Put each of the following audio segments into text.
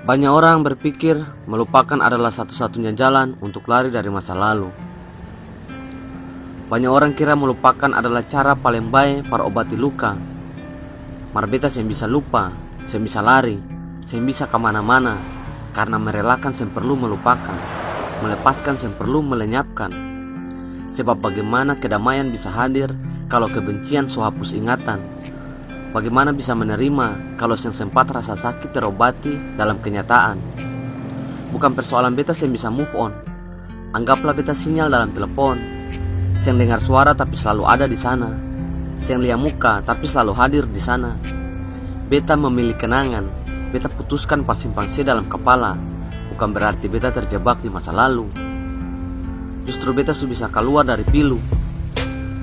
Banyak orang berpikir melupakan adalah satu-satunya jalan untuk lari dari masa lalu. Banyak orang kira melupakan adalah cara paling baik para obati luka. Marbeta yang bisa lupa, yang bisa lari, yang bisa kemana-mana, karena merelakan yang perlu melupakan, melepaskan yang perlu melenyapkan. Sebab bagaimana kedamaian bisa hadir kalau kebencian hapus ingatan? Bagaimana bisa menerima kalau yang sempat rasa sakit terobati dalam kenyataan? Bukan persoalan beta yang bisa move on. Anggaplah beta sinyal dalam telepon, yang dengar suara tapi selalu ada di sana, yang lihat muka tapi selalu hadir di sana. Beta memilih kenangan, beta putuskan simpan dalam kepala. Bukan berarti beta terjebak di masa lalu. Justru beta sudah bisa keluar dari pilu.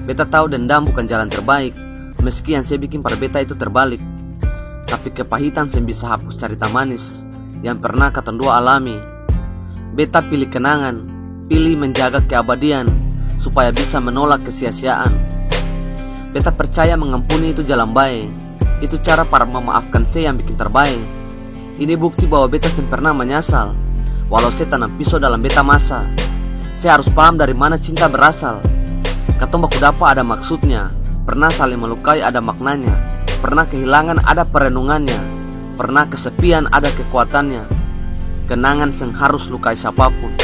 Beta tahu dendam bukan jalan terbaik, meski yang saya bikin pada beta itu terbalik. Tapi kepahitan saya bisa hapus cerita manis yang pernah katong dua alami. Beta pilih kenangan, pilih menjaga keabadian, supaya bisa menolak kesia-siaan. Beta percaya mengampuni itu jalan baik. Itu cara para memaafkan saya yang bikin terbaik. Ini bukti bahwa beta pernah menyesal, walau saya tanam pisau dalam beta masa. Saya harus paham dari mana cinta berasal. Katong baku dapa ada maksudnya, pernah saling melukai ada maknanya, pernah kehilangan ada perenungannya, pernah kesepian ada kekuatannya. Kenangan yang harus lukai siapapun.